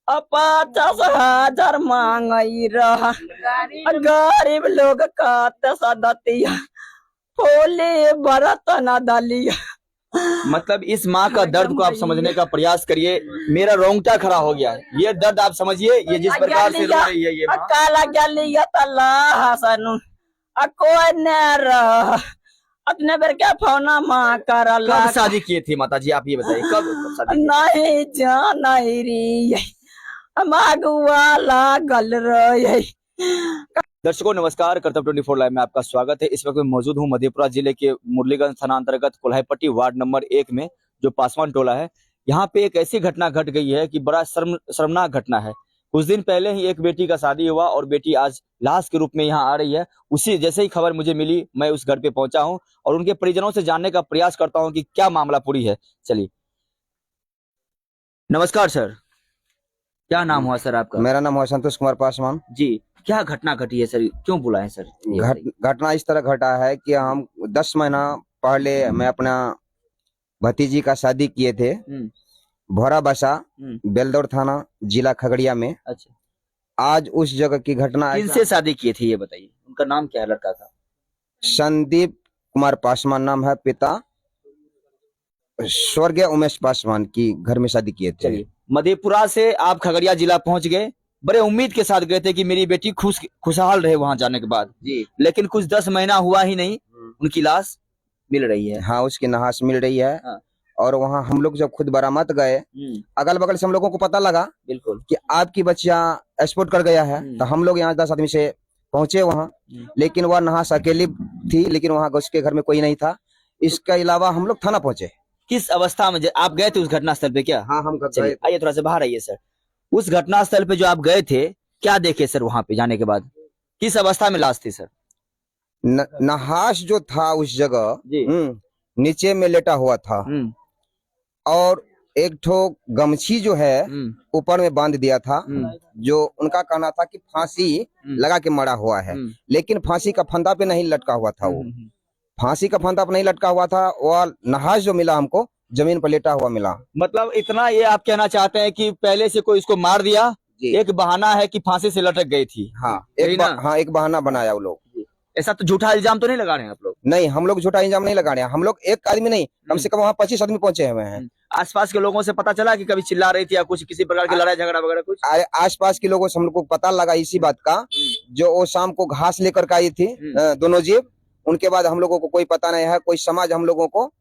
अब 50,000 मांगई रहा गरीब लोग का सदतिया होली बरत न दलिया। मतलब इस माँ का दर्द को आप समझने का प्रयास करिए। मेरा रोंगटा खड़ा हो गया है। ये दर्द आप समझिए, ये जिस प्रकार से रो रही है ये माँ। काला गलिया तला हसन कोई न रहा अपने बेर क्या फोना माँ कर कब शादी किए थे माता जी, आप ये बताइए, कब शादी किए? नहीं जान रही मागुआ लागल रही। दर्शकों नमस्कार, कर्तव्य 24 लाइव में आपका स्वागत है। इस वक्त मैं मौजूद हूं मधेपुरा जिले के मुरलीगंज थाना अंतर्गत कोल्हाईपट्टी वार्ड नंबर 1 में, जो पासवान टोला है। यहाँ पे एक ऐसी घटना घट गई है कि बड़ा शर्मनाक घटना है। कुछ दिन पहले ही एक बेटी का शादी हुआ और बेटी आज लाश के रूप में यहाँ आ रही है। उसी जैसे ही खबर मुझे मिली, मैं उस घर पे पहुंचा हूँ और उनके परिजनों से जानने का प्रयास करता हूँ कि क्या मामला पूरी है। चलिए, नमस्कार सर, क्या नाम हुआ सर आपका? मेरा नाम है संतोष कुमार पासवान जी, क्या घटना घटी है सर, क्यों बुलाए सर? घटना इस तरह घटा है कि हम 10 महीना पहले मैं अपना भतीजी का शादी किए थे भोरा बसा बेलदौर थाना जिला खगड़िया में। अच्छा, आज उस जगह की घटना है। किनसे शादी किए थे ये बताइए, उनका नाम क्या है लड़का का? संदीप कुमार पासवान नाम है, पिता स्वर्गीय उमेश पासवान की घर में शादी किए थे। चलिए, मधेपुरा से आप खगड़िया जिला पहुंच गए, बड़े उम्मीद के साथ गए थे कि मेरी बेटी खुशहाल रहे वहां जाने के बाद जी। लेकिन कुछ 10 महीना हुआ ही नहीं, उनकी लाश मिल रही है। हाँ, उसकी नहास मिल रही है। हाँ। और वहाँ हम लोग जब खुद बरामद गए, अगल बगल से हम लोगों को पता लगा बिल्कुल कि आपकी बच्चियां एक्सपोर्ट कर गया है। तो हम लोग यहाँ 10 आदमी से पहुंचे वहाँ, लेकिन वह नहास अकेली थी, लेकिन वहाँ उसके घर में कोई नहीं था। इसके अलावा हम लोग थाना पहुंचे। किस अवस्था में आप गए थे उस घटनास्थल पे क्या? हाँ, हम गए। आइए थोड़ा सा बाहर आइए सर। उस घटनास्थल पे जो आप गए थे, क्या देखे सर वहां पे जाने के बाद? किस अवस्था में लाश थी सर? नहास जो था उस जगह नीचे में लेटा हुआ था और एक ठो गमछी जो है ऊपर में बांध दिया था, जो उनका कहना था कि फांसी लगा के मरा हुआ है, लेकिन फांसी का फंदा पे नहीं लटका हुआ था। वो फांसी का फंदा पे नहीं लटका हुआ था। वह नहास जो मिला हमको जमीन पर लेटा हुआ मिला। मतलब इतना ये आप कहना चाहते हैं कि पहले से कोई इसको मार दिया, एक बहाना है कि फांसी से लटक गई थी। हाँ, एक बहाना बनाया वो लोग। ऐसा तो झूठा इल्जाम तो नहीं लगा रहे हैं आप लोग? नहीं, हम लोग झूठा इल्जाम नहीं लगा रहे हैं। हम लोग एक आदमी नहीं, कम से कम वहाँ 25 आदमी पहुंचे हुए हैं। आसपास के लोगों से पता चला कि कभी चिल्ला रही थी या कुछ किसी प्रकार की लड़ाई झगड़ा वगैरह कुछ? आसपास के लोगों से हम लोग को पता लगा इसी बात का, जो वो शाम को घास लेकर के आई थी दोनों जीव। उनके बाद हम लोगों को कोई पता नहीं है, कोई समाज हम लोगों को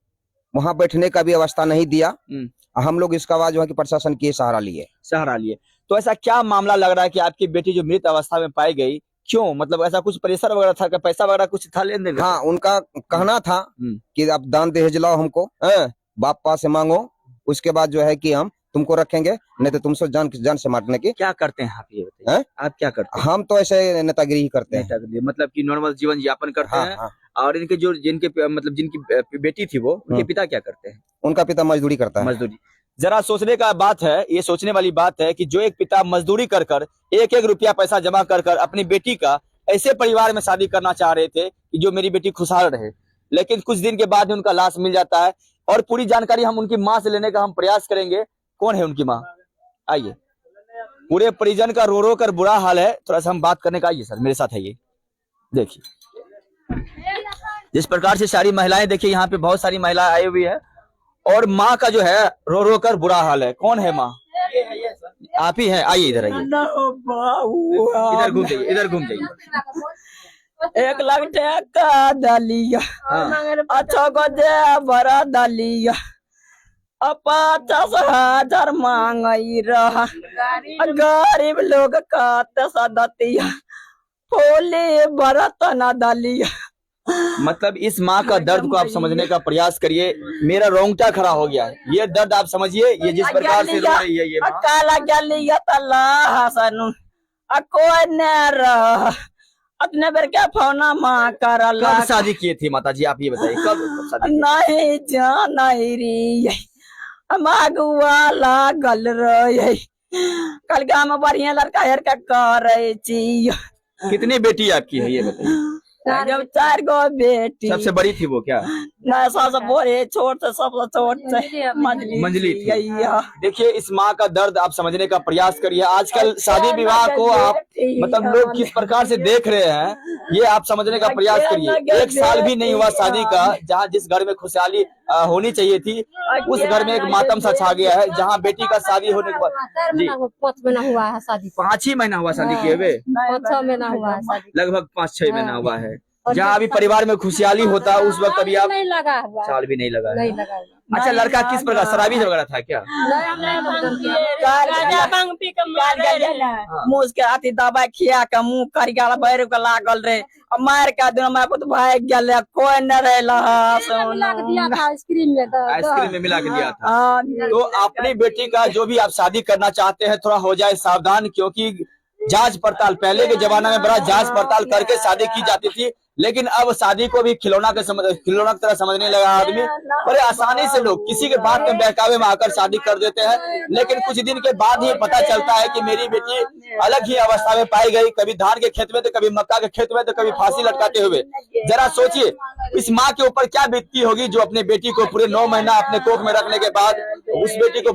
वहाँ बैठने का भी अवस्था नहीं दिया। हम लोग इसका बाद जो है कि प्रशासन की सहारा लिए। तो ऐसा क्या मामला लग रहा है कि आपकी बेटी जो मृत अवस्था में पाई गई, क्यों? मतलब ऐसा कुछ प्रेशर वगैरह था, पैसा वगैरह कुछ था लेन देन? हाँ, उनका कहना था कि आप दान दहेज लाओ हमको, बाप पा से मांगो, उसके बाद जो है कि हम तुमको रखेंगे, नहीं तो तुमसे जान से मारने की। क्या करते हैं आप ये बताइए? आप क्या करते हैं? हम तो ऐसे नेतागिरी ही करते हैं, मतलब कि नॉर्मल जीवन यापन करते हैं। हाँ। और इनके जो जिनकी बेटी थी वो, उनके पिता क्या करते हैं? उनका पिता मजदूरी करता है। मजदूरी। जरा सोचने का बात है, ये सोचने वाली बात है कि जो एक पिता मजदूरी कर कर एक रुपया पैसा जमा कर कर अपनी बेटी का ऐसे परिवार में शादी करना चाह रहे थे कि जो मेरी बेटी खुशहाल रहे, लेकिन कुछ दिन के बाद ही उनका लाश मिल जाता है। और पूरी जानकारी हम उनकी माँ से लेने का हम प्रयास करेंगे। कौन है उनकी माँ? आइए, पूरे परिजन का रो रो कर बुरा हाल है, थोड़ा सा हम बात करने का। आइए सर, मेरे साथ आइए। देखिए जिस प्रकार से सारी महिलाएं, देखिए यहाँ पे बहुत सारी महिलाएं आई हुई है और माँ का जो है रो रो कर बुरा हाल है। कौन है माँ? आप ही हैं। आइए इधर, आइए, इधर घूम जाइए, इधर घूम जाइए। 1 लाख टका दलिया अच्छा को दे बड़ा दलिया अब 50,000 मांगई रहा गरीब लोग का सदतिया होली बरत न दलिया। मतलब इस माँ का दर्द को आप समझने का प्रयास करिए। मेरा रोंगटा खड़ा हो गया है। ये दर्द आप समझिए, ये जिस प्रकार से रो रही है ये माँ। काला गलिया तला हसन कोई न रहा अपने बेर क्या फोना माँ कर। कब शादी किए थे माता जी, आप ये बताइए, कब शादी? नहीं जान रही मागुआ लागल रही कल गाँव में बढ़िया लड़का हेर के करे। कितनी बेटी आपकी है ये बताइए? जब 4 गो बेटी सबसे बड़ी थी वो क्या? ना सबसे बड़े छोट से सबसे छोट से मंजली थी। यही देखिए इस माँ का दर्द आप समझने का प्रयास करिए। आजकल शादी विवाह को आप मतलब लोग किस प्रकार से देख रहे हैं, ये आप समझने का प्रयास करिए। 1 साल भी नहीं हुआ शादी का, जहाँ जिस घर में खुशहाली होनी चाहिए थी उस घर में एक मातम सा छा गया है। जहाँ बेटी का शादी होने के बाद जी 5 महीना हुआ है शादी, 5 ही महीना हुआ शादी किए हुए, 5-6 महीना हुआ है शादी, लगभग 5-6 महीना हुआ है। जहाँ अभी परिवार में खुशहाली होता उस वक्त अभी आप नहीं लगा हुआ, साल भी नहीं लगा है। नहीं लगा हुआ। अच्छा लड़का किस प्रकार शराबी वगैरह था क्या? मुँह के अथी दवाई खिया के मुँह करिया बैर के लागल रहे, मार के दोनों मार पुत भाग गए, कोई न रहे। मिला के दिया था आइसक्रीम में, आइसक्रीम में मिला के दिया था। तो अपनी बेटी का जो भी आप शादी करना चाहते हैं थोड़ा हो जाए सावधान, क्योंकि जांच पड़ताल पहले के जमाना में बड़ा जांच पड़ताल करके शादी की जाती थी, लेकिन अब शादी को भी खिलौना की तरह समझने लगा आदमी। बड़े आसानी से लोग किसी के बात में बहकावे में आकर शादी कर देते हैं, लेकिन कुछ दिन के बाद ही पता चलता है कि मेरी बेटी अलग ही अवस्था में पाई गई, कभी धान के खेत में तो कभी मक्का के खेत में तो कभी फांसी लटकाते हुए। जरा सोचिए इस माँ के ऊपर क्या बीतती होगी जो अपने बेटी को पूरे 9 महीना अपने कोख में रखने के बाद, उस बेटी को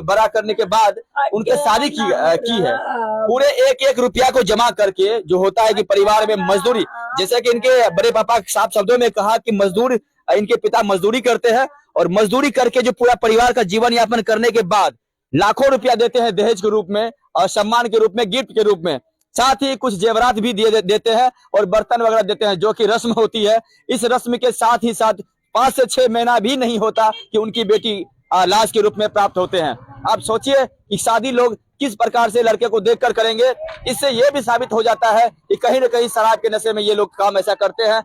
बड़ा करने के बाद उनके शादी की है। पूरे 1-1 रुपया को जमा करके, जो होता है कि परिवार में मजदूरी, जैसे कि इनके बड़े पापा साफ शब्दों में कहा कि मजदूर, इनके पिता मजदूरी करते हैं और मजदूरी करके जो पूरा परिवार का जीवन यापन करने के बाद लाखों रुपया देते हैं दहेज के रूप में और सम्मान के रूप में, गिफ्ट के रूप में। साथ ही कुछ जेवरात भी देते हैं और बर्तन वगैरह देते हैं, जो कि रस्म होती है। इस रस्म के साथ ही साथ 5 से 6 महीना भी नहीं होता कि उनकी बेटी लाश के रूप में प्राप्त होते हैं। आप सोचिए कि शादी लोग किस प्रकार से लड़के को देखकर करेंगे। इससे यह भी साबित हो जाता है कि कहीं न कहीं शराब के नशे में ये लोग काम ऐसा करते हैं।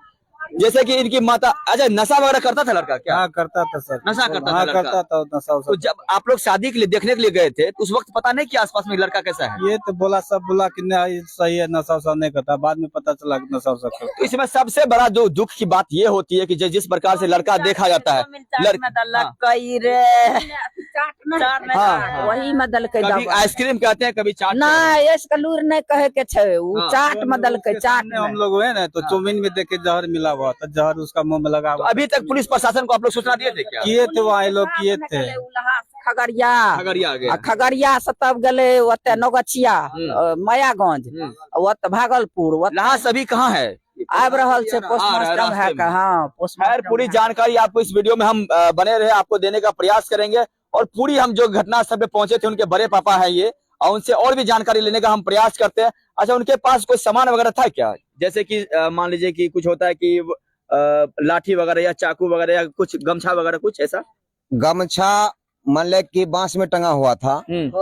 जैसे कि इनकी माता, अच्छा नशा वगैरह करता था लड़का क्या? हाँ करता था सर, नशा करता था लड़का? करता था नशा। तो जब आप लोग शादी के लिए देखने के लिए गए थे तो उस वक्त पता नहीं कि आसपास में लड़का कैसा है? ये तो बोला कि नहीं सही है, नशा वशा नहीं करता, बाद में पता चला कि नशा वशा करता। तो इसमें सबसे बड़ा जो दुख की बात ये होती है कि जिस प्रकार से लड़का देखा जाता है, वही मदल के कभी आइसक्रीम कहते हैं, कभी चाट। नहीं इसका लूर नहीं कहे के छे, उ चाट मदल के चाट में हम लोग हुए ना तो चौमीन में देखे जहर मिला हुआ था, जहर उसका मुंह में लगा तो हुआ। अभी तक पुलिस प्रशासन को आप लोग सूचना दिए थे क्या? किए थे, वहाँ लोग किए थे। खगड़िया खगड़िया गए। खगड़िया से तब गले ओते नौगछिया, मायागंज, ओते भागलपुर, यहाँ सभी कहाँ है? आब रहल से पोस्टमास्टर है का। हाँ खैर पूरी जानकारी आपको इस वीडियो में हम बने रहे आपको देने का प्रयास करेंगे, और पूरी हम जो घटनास्थल पे पहुंचे थे, उनके बड़े पापा है ये, और उनसे और भी जानकारी लेने का हम प्रयास करते हैं। अच्छा उनके पास कोई सामान वगैरह था क्या? जैसे कि मान लीजिए कि कुछ होता है कि लाठी वगैरह या चाकू वगैरह या कुछ गमछा वगैरह, कुछ ऐसा? गमछा मान ले कि बांस में टंगा हुआ था,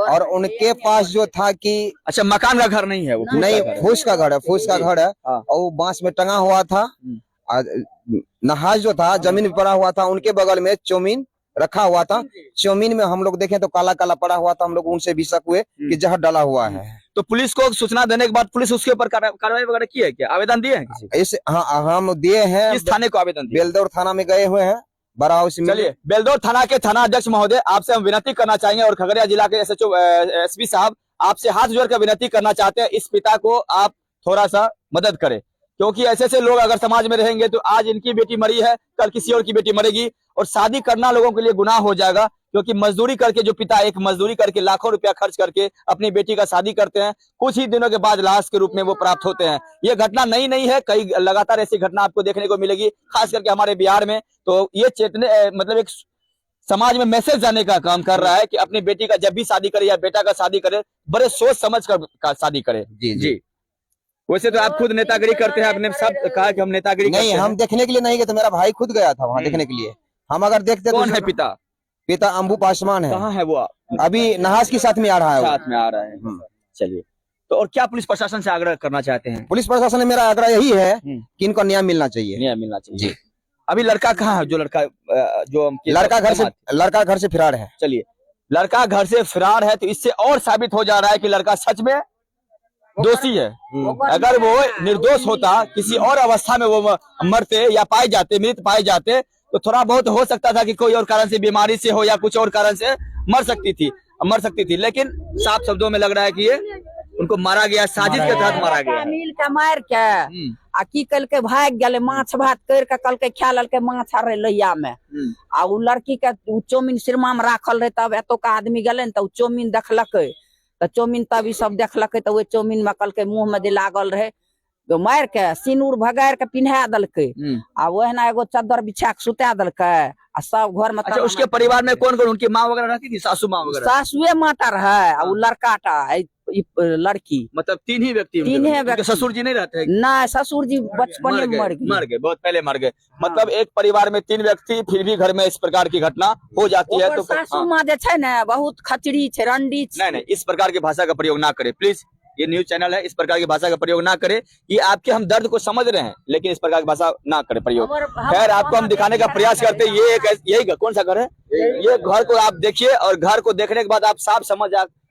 और उनके पास जो था कि अच्छा मकान का घर नहीं है वो? नहीं, फूस का घर है, फूस का घर है, और वो बांस में टंगा हुआ था। नहाज जो था जमीन पे पड़ा हुआ था, उनके बगल में चौमीन रखा हुआ था। चौमीन में हम लोग देखें तो काला काला पड़ा हुआ था। हम लोग उनसे भी शक हुए कि जहर डाला हुआ है। तो पुलिस को सूचना देने के बाद पुलिस उसके ऊपर कार्रवाई वगैरह की है क्या? आवेदन दिए हैं किसी को? इस हाँ हम दिए हैं। किस थाने को आवेदन दिए? बेलदौर थाना में गए हुए हैं, बड़ा हाउस में। चलिए बेलदौर थाना के थाना अध्यक्ष महोदय, आपसे हम विनती करना चाहेंगे, और खगड़िया जिला के SHO SP साहब आपसे हाथ जोड़कर विनती करना चाहते हैं, इस पिता को आप थोड़ा सा मदद करें, क्योंकि ऐसे लोग अगर समाज में रहेंगे तो आज इनकी बेटी मरी है, कल किसी और की बेटी मरेगी, और शादी करना लोगों के लिए गुनाह हो जाएगा। क्योंकि मजदूरी करके जो पिता एक मजदूरी करके लाखों रुपया खर्च करके अपनी बेटी का शादी करते हैं, कुछ ही दिनों के बाद लाश के रूप में वो प्राप्त होते हैं। ये घटना नई नहीं है, कई लगातार ऐसी घटना आपको देखने को मिलेगी, खास करके हमारे बिहार में। तो ये चेतने मतलब एक समाज में मैसेज जाने का काम कर रहा है कि अपनी बेटी का जब भी शादी करे या बेटा का शादी करे, बड़े सोच समझ कर शादी करे। जी वैसे तो आप खुद नेतागिरी करते हैं, आपने सब कहा कि हम नेतागिरी नहीं, हम देखने के लिए नहीं गए, तो मेरा भाई खुद गया था वहाँ देखने के लिए। हम अगर देखते कौन है पिता? पिता अंबू पासवान है। कहाँ है वो? अभी नहाज के साथ में आ रहा है, साथ में आ रहा है। चलिए, तो और क्या पुलिस प्रशासन से आग्रह करना चाहते हैं? पुलिस प्रशासन ने मेरा आग्रह यही है कि इनको न्याय मिलना चाहिए। न्याय मिलना चाहिए जी। अभी लड़का कहाँ है? जो लड़का लड़का घर से फरार है। चलिए, लड़का घर से फरार है, तो इससे और साबित हो जा रहा है कि लड़का सच में दोषी है। अगर वो निर्दोष होता, किसी और अवस्था में वो मरते या पाए जाते, मृत पाए जाते, तो थोड़ा बहुत हो सकता था कि कोई और कारण से, बीमारी से हो या कुछ और कारण से मर सकती थी। लेकिन साफ शब्दों में लग रहा है कि ये उनको मारा गया, साजिश के तहत मारा गया। मिल के मार के आ की कल के भाग गए माछ भात कर के कल के खा लल के माछ आ रहे लोहिया में आ उ लड़की के उ चौमिन सिरमा में राखल रहे तब एतो का आदमी गले त उ चौमिन देखलकै त चौमिन तब ई सब देखलकै त उ चौमिन में कल के मुंह में जे लागल रहे मार के सिनूर भगार के पिन्हा दलकै आ ओहना एगो चद्दर बिछा के सुता दलकै आ सब घर में। अच्छा, उसके परिवार में कौन कौन उनकी माँ वगैरह रहती थी, सासू माँ वगैरह? सासुए माता रहे आ उ लड़का टा लड़की, मतलब तीन ही व्यक्ति? तीन ही व्यक्ति। ससुर जी नहीं रहते? नहीं, ससुर जी बचपन में मर गए, बहुत पहले मर गए। मतलब एक परिवार में 3 व्यक्ति, फिर भी घर में इस प्रकार की घटना हो जाती है। तो सासू माँ जे छै ने बहुत खचड़ी छै, रंडी छै। नहीं, इस प्रकार की भाषा का प्रयोग ना करे प्लीज। ये न्यूज चैनल है, इस प्रकार की भाषा का प्रयोग ना करे। ये आपके हम दर्द को समझ रहे हैं, लेकिन इस प्रकार की भाषा ना करे प्रयोग। खैर, आपको हम दिखाने का प्रयास करते हैं। ये एक यही कौन सा घर है? ये घर को आप देखिए और घर को देखने के बाद आप साफ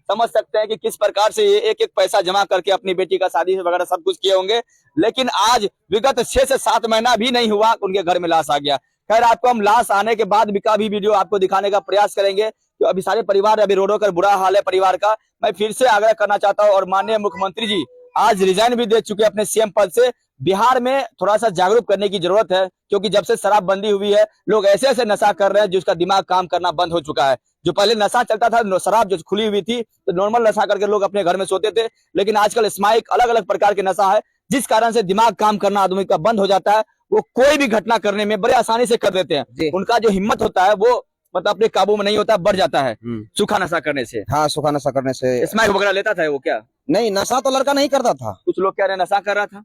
समझ सकते हैं कि किस प्रकार से ये एक पैसा जमा करके अपनी बेटी का शादी वगैरह सब कुछ किए होंगे। लेकिन आज विगत 6 से 7 महीना भी नहीं हुआ, उनके घर में लाश आ गया। खैर, आपको हम लाश आने के बाद का भी वीडियो आपको दिखाने का प्रयास करेंगे। तो अभी सारे परिवार अभी रो कर बुरा हाल है परिवार का। मैं फिर से आग्रह करना चाहता हूँ, और माननीय मुख्यमंत्री जी आज रिजाइन भी दे चुके अपने सीएम पद से। बिहार में थोड़ा सा जागरूक करने की जरूरत है, क्योंकि जब से शराबबंदी हुई है लोग ऐसे ऐसे नशा कर रहे हैं जिसका दिमाग काम करना बंद हो चुका है। जो पहले नशा चलता था, शराब जो खुली हुई थी तो नॉर्मल नशा करके लोग अपने घर में सोते थे, लेकिन आजकल स्माइक अलग अलग प्रकार के नशा है, जिस कारण से दिमाग काम करना आदमी का बंद हो जाता है। वो कोई भी घटना करने में बड़े आसानी से कर देते हैं। उनका जो हिम्मत होता है वो मतलब अपने काबू में नहीं होता, बढ़ जाता है सूखा नशा करने से। हाँ, सूखा नशा करने से। स्माइक वगैरह लेता था वो क्या? नहीं, नशा तो लड़का नहीं करता था। कुछ लोग कह रहे नशा कर रहा था।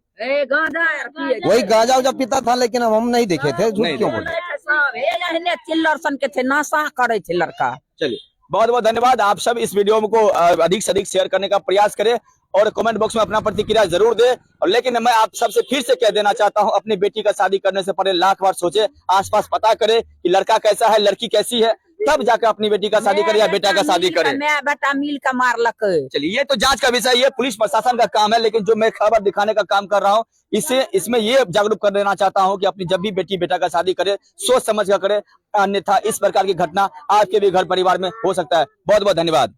वही गांजा उजा पीता था, लेकिन हम नहीं देखे थे। झूठ क्यों बोले? चिल्लर सन के थे, नशा करे थे लड़का। चलिए, बहुत बहुत धन्यवाद। आप सब इस वीडियो को अधिक से अधिक शेयर करने का प्रयास करें और कमेंट बॉक्स में अपना प्रतिक्रिया जरूर दें। और लेकिन मैं आप सबसे फिर से कह देना चाहता हूं, अपनी बेटी का शादी करने से पहले लाख बार सोचे, आसपास पता करें कि लड़का कैसा है, लड़की कैसी है, तब जाकर अपनी बेटी का शादी करे या बेटा का शादी करे। मैं बेटा मिल का मारलक। चलिए, ये तो जांच का विषय, ये पुलिस प्रशासन का काम है, लेकिन जो मैं खबर दिखाने का काम कर रहा हूँ इसमें ये जागरूक कर देना चाहता हूँ कि अपनी जब भी बेटी बेटा का शादी करे सोच समझ कर करे, अन्यथा इस प्रकार की घटना आपके भी घर परिवार में हो सकता है। बहुत बहुत धन्यवाद।